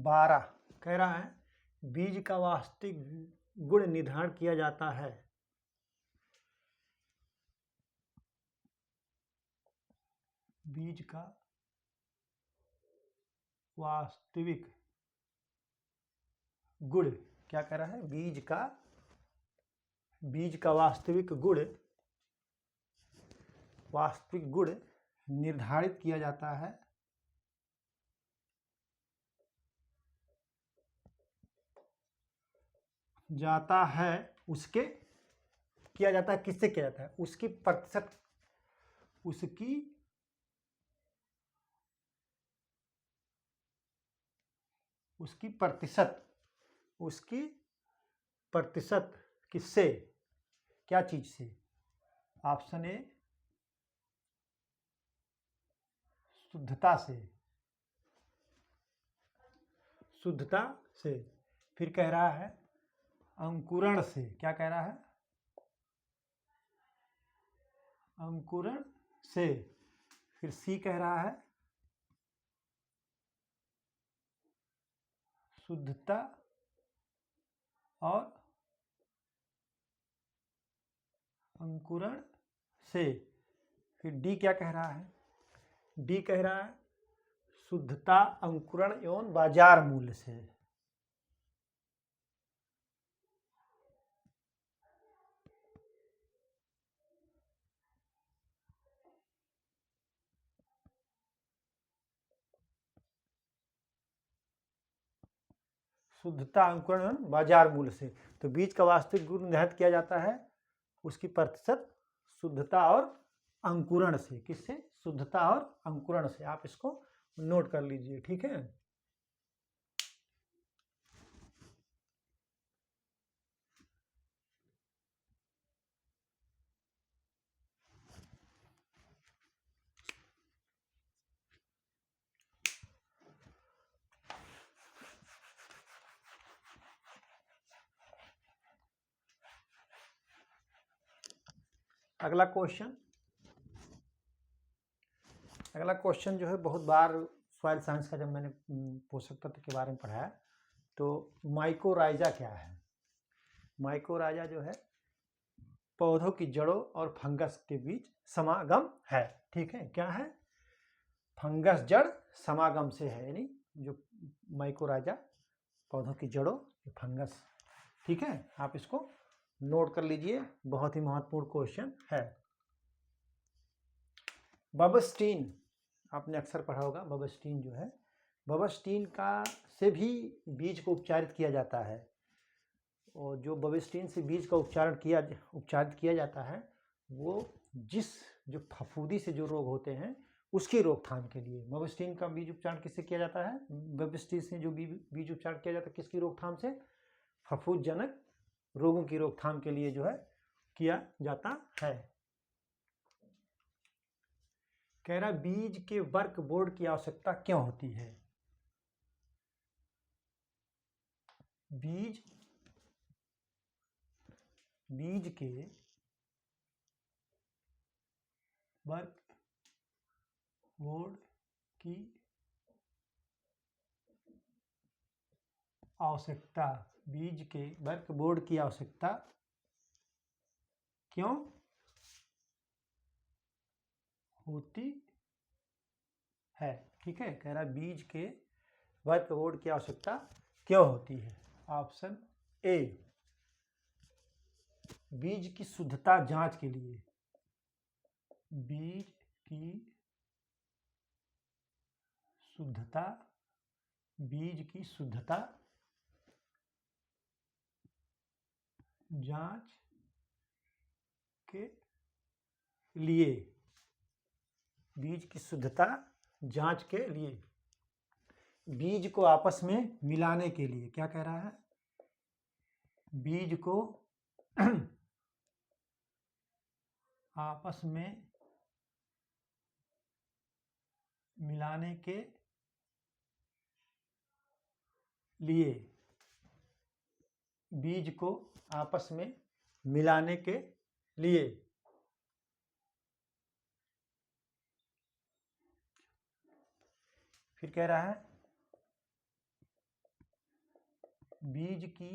12 कह रहा है बीज का वास्तविक गुण निर्धारण किया जाता है। बीज का वास्तविक गुण क्या कह रहा है, बीज का वास्तविक गुण निर्धारित किया जाता है उसके किया जाता है, किससे किया जाता है, उसकी प्रतिशत किससे, क्या चीज से, ऑप्शन ए शुद्धता से, फिर कह रहा है अंकुरण से, क्या कह रहा है, अंकुरण से, फिर सी कह रहा है शुद्धता और अंकुरण से, फिर डी क्या कह रहा है, डी कह रहा है शुद्धता, अंकुरण एवं बाजार मूल्य से। शुद्धता, अंकुरण एवं बाजार मूल्य से। तो बीज का वास्तविक गुण निर्धारित किया जाता है उसकी प्रतिशत शुद्धता और अंकुरण से। किससे, शुद्धता और अंकुरण से। आप इसको नोट कर लीजिए, ठीक है। अगला क्वेश्चन जो है बहुत बार सॉइल साइंस का जब मैंने पोषक तत्व के बारे में पढ़ाया तो माइकोराइजा क्या है। माइकोराइजा जो है पौधों की जड़ों और फंगस के बीच समागम है, ठीक है। क्या है, फंगस जड़ समागम से है, यानी जो माइकोराइजा पौधों की जड़ों, फंगस, ठीक है। आप इसको नोट कर लीजिए, बहुत ही महत्वपूर्ण क्वेश्चन है। बबस्टीन आपने अक्सर पढ़ा होगा। बबस्टीन जो है, बबस्टीन का से भी बीज को उपचारित किया जाता है, और जो बबस्टीन से बीज का उपचारित किया जाता है वो जो फफूंदी से जो रोग होते हैं उसकी रोकथाम के लिए बबस्टीन का बीज उपचार किससे किया जाता है, बबस्टीन से जो बीज उपचार किया जाता है किसकी रोकथाम से, फफूंदजनक रोगों की रोकथाम के लिए जो है किया जाता है। कह रहा बीज के वर्क बोर्ड की आवश्यकता क्यों होती है। बीज के वर्क बोर्ड की आवश्यकता, बीज के वर्क बोर्ड की आवश्यकता क्यों होती है, ठीक है। कह रहा बीज के वर्क बोर्ड की आवश्यकता क्यों होती है। ऑप्शन ए बीज की शुद्धता जांच के लिए, बीज की शुद्धता, बीज की शुद्धता जांच के लिए, बीज की शुद्धता जांच के लिए, बीज को आपस में मिलाने के लिए, क्या कह रहा है, बीज को आपस में मिलाने के लिए, बीज को आपस में मिलाने के लिए, फिर कह रहा है बीज की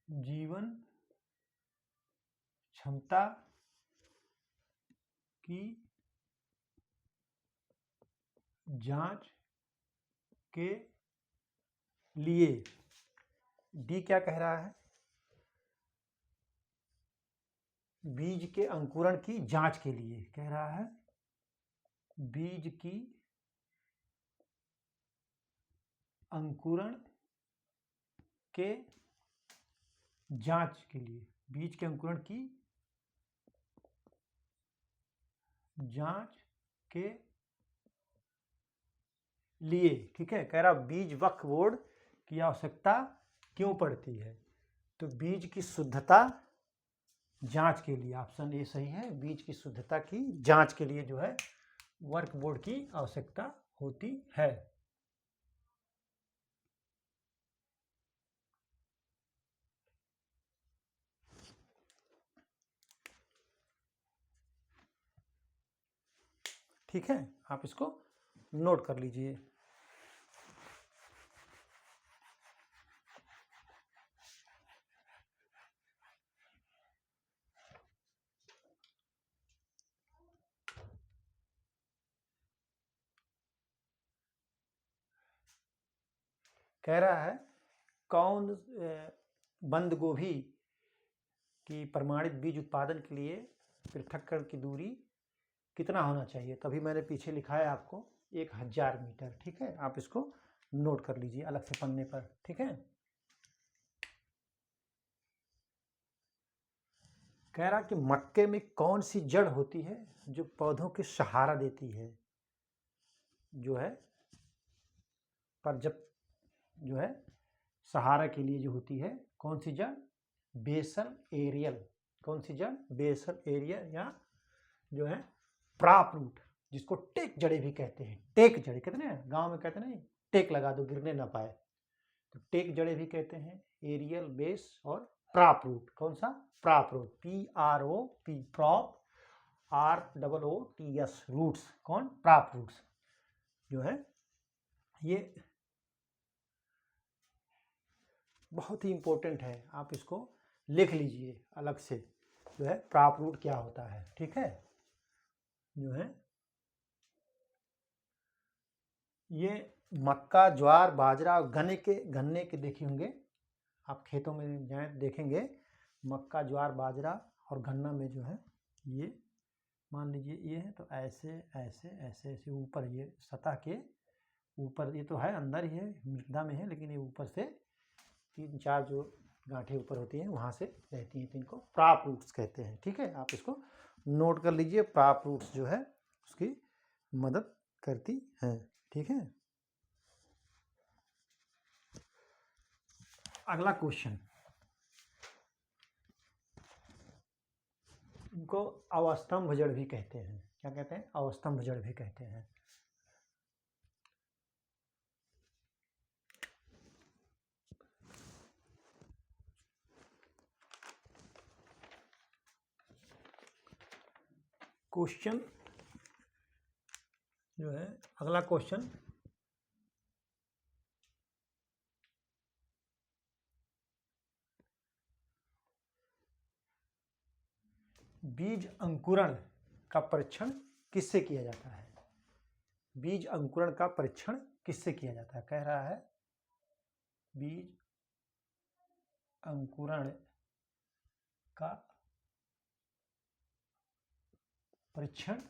जीवन क्षमता की जांच के लिए, डी क्या कह रहा है, बीज के अंकुरण की जांच के लिए कह रहा है, बीज की अंकुरण के जांच के लिए, बीज के अंकुरण की जांच के लिए, ठीक है। कह रहा बीज वक्र बोर्ड की आवश्यकता क्यों पड़ती है, तो बीज की शुद्धता जांच के लिए, ऑप्शन ए सही है, बीज की शुद्धता की जांच के लिए जो है वर्क बोर्ड की आवश्यकता होती है। ठीक है, आप इसको नोट कर लीजिए। कह रहा है कौन बंद गोभी की प्रमाणित बीज उत्पादन के लिए पृथक्करण की दूरी कितना होना चाहिए, तभी मैंने पीछे लिखा है आपको 1000 मीटर। ठीक है, आप इसको नोट कर लीजिए अलग से पन्ने पर। ठीक है, कह रहा कि मक्के में कौन सी जड़ होती है जो पौधों के सहारा देती है, जो है पर जब जो है सहारा के लिए जो होती है, कौन सी जड़, बेसल एरियल, कौन सी जड़, बेसल एरियल, या जो है प्राप रूट, जिसको टेक जड़े भी कहते हैं। टेक जड़े कहते हैं, गांव में कहते हैं टेक लगा दो गिरने ना पाए, तो टेक जड़े भी कहते हैं, एरियल, बेस और प्राप रूट। कौन सा, prop root, PROP, prop, ROOTS, roots. कौन, प्राप रूट्स जो है ये बहुत ही इंपॉर्टेंट है, आप इसको लिख लीजिए अलग से, जो है प्राप रूट क्या होता है। ठीक है, जो है ये मक्का, ज्वार, बाजरा और गन्ने के देखे होंगे आप, खेतों में जाए देखेंगे मक्का, ज्वार, बाजरा और गन्ना में जो है ये मान लीजिए ये है, तो ऐसे ऐसे ऐसे ऐसे ऊपर, ये सतह के ऊपर, ये तो है अंदर ही है, मृदा में है, लेकिन ये ऊपर से 3-4 जो गांठें ऊपर होती हैं वहाँ से रहती हैं, तो इनको प्राप रूट्स कहते हैं। ठीक है, आप इसको नोट कर लीजिए, प्राप रूट्स जो है उसकी मदद करती हैं। ठीक है, अगला क्वेश्चन, इनको अवस्तंभ जड़ भी कहते हैं। क्या कहते हैं, अवस्तंभ जड़ भी कहते हैं। क्वेश्चन जो है, अगला क्वेश्चन, बीज अंकुरण का परीक्षण किससे किया जाता है, बीज अंकुरण का परीक्षण किससे किया जाता है। कह रहा है बीज अंकुरण का परीक्षण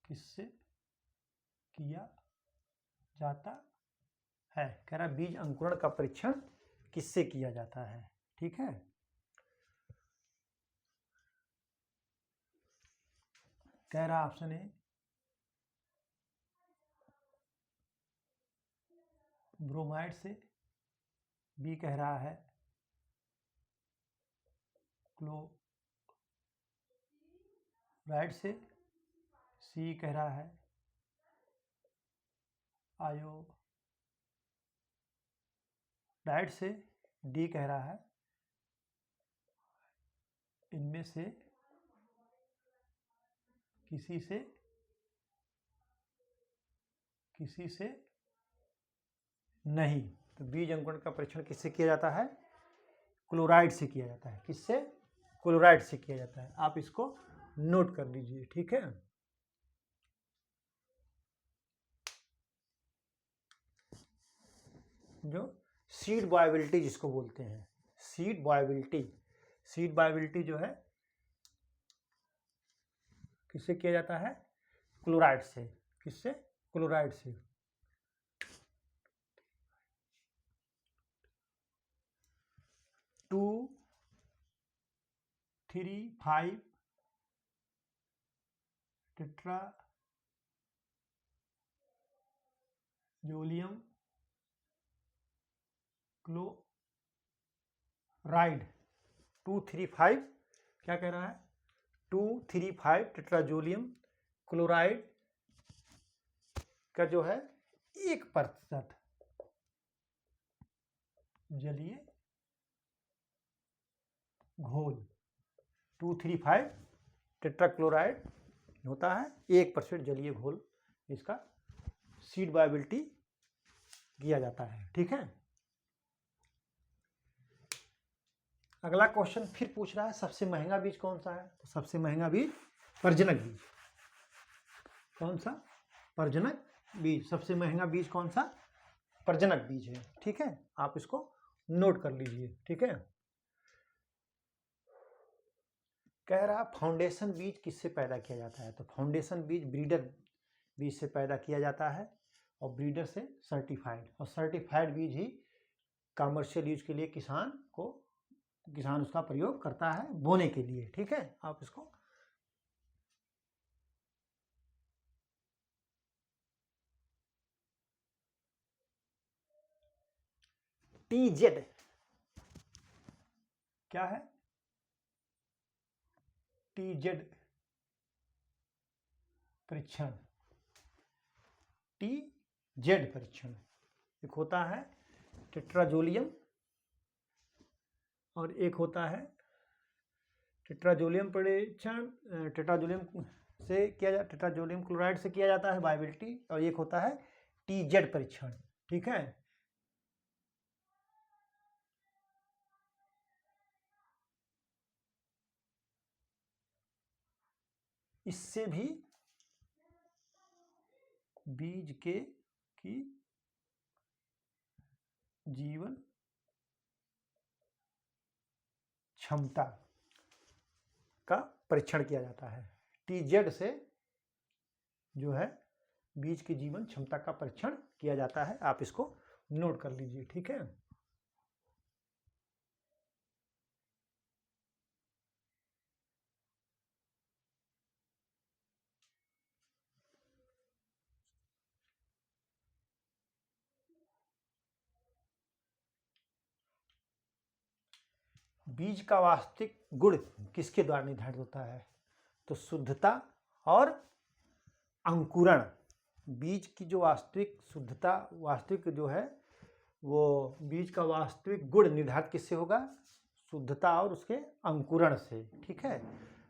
किससे किया जाता है, कह रहा बीज अंकुरण का परीक्षण किससे किया जाता है। ठीक है, कह रहा ऑप्शन ए ब्रोमाइड से, बी कह रहा है क्लोराइड से, सी कह रहा है आयोडाइड से, डी कह रहा है इनमें से किसी से किसी से नहीं। तो बीज अंकुरण का परीक्षण किससे किया जाता है? क्लोराइड से किया जाता है। किससे? क्लोराइड से किया जाता है। आप इसको नोट कर लीजिए, ठीक है। जो सीड वायबिलिटी जिसको बोलते हैं, सीड वायबिलिटी जो है किससे किया जाता है? क्लोराइड से। किससे? क्लोराइड से। 2,3,5 टेट्राजोलियम क्लोराइड। 2,3,5 क्या कह रहा है? 2,3,5 टेट्राजोलियम क्लोराइड का जो है 1% जलीय घोल। 2,3,5 टेट्राक्लोराइड होता है 1% जलीय घोल, इसका सीड वायबिलिटी किया जाता है, ठीक है। अगला क्वेश्चन फिर पूछ रहा है सबसे महंगा बीज कौन सा है? तो सबसे महंगा बीज प्रजनक बीज। कौन सा? प्रजनक बीज। सबसे महंगा बीज कौन सा? प्रजनक बीज है, ठीक है। आप इसको नोट कर लीजिए, ठीक है। कह रहा फाउंडेशन बीज किससे पैदा किया जाता है? तो फाउंडेशन बीज ब्रीडर बीज से पैदा किया जाता है और ब्रीडर से सर्टिफाइड, और सर्टिफाइड बीज ही कमर्शियल यूज के लिए किसान उसका प्रयोग करता है बोने के लिए, ठीक है। आप इसको TZ क्या है? TZ परीक्षण। TZ परीक्षण एक होता है टेट्राजोलियम और एक होता है टेट्राजोलियम परीक्षण। टेट्राजोलियम से टेट्राजोलियम क्लोराइड से किया जाता है वायबिलिटी, और एक होता है TZ परीक्षण, ठीक है। इससे भी बीज की जीवन क्षमता का परीक्षण किया जाता है। TZ से जो है बीज की जीवन क्षमता का परीक्षण किया जाता है। आप इसको नोट कर लीजिए, ठीक है। बीज का वास्तविक गुण किसके द्वारा निर्धारित होता है? तो शुद्धता और अंकुरण। बीज की जो वास्तविक शुद्धता, वास्तविक जो है वो बीज का वास्तविक गुण निर्धारित किससे होगा? शुद्धता और उसके अंकुरण से, ठीक है।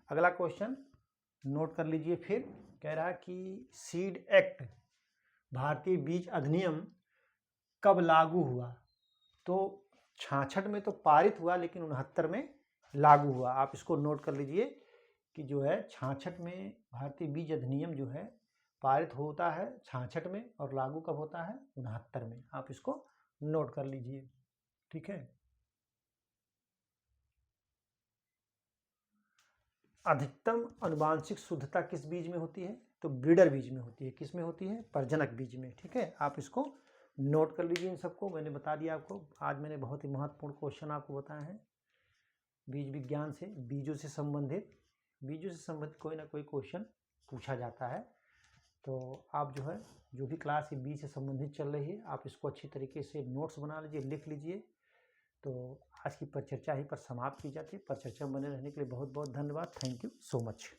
अगला क्वेश्चन नोट कर लीजिए। फिर कह रहा है कि सीड एक्ट, भारतीय बीज अधिनियम कब लागू हुआ? तो 66 में तो पारित हुआ, लेकिन 69 में लागू हुआ। आप इसको नोट कर लीजिए कि जो है 66 में भारतीय बीज अधिनियम जो है पारित होता है 66 में, और लागू कब होता है? 69 में। आप इसको नोट कर लीजिए, ठीक है। अधिकतम आनुवांशिक शुद्धता किस बीज में होती है? तो ब्रीडर बीज में होती है। किस में होती है? प्रजनक बीज में, ठीक है। आप इसको नोट कर लीजिए। इन सबको मैंने बता दिया आपको। आज मैंने बहुत ही महत्वपूर्ण क्वेश्चन आपको बताए हैं बीज विज्ञान से, बीजों से संबंधित कोई ना कोई क्वेश्चन पूछा जाता है। तो आप जो है जो भी क्लास ये बीज से संबंधित चल रही है, आप इसको अच्छी तरीके से नोट्स बना लीजिए, लिख लीजिए। तो आज की परिचर्चा ही पर समाप्त की जाती है। परिचर्चा में बने रहने के लिए बहुत बहुत धन्यवाद। Thank you so much.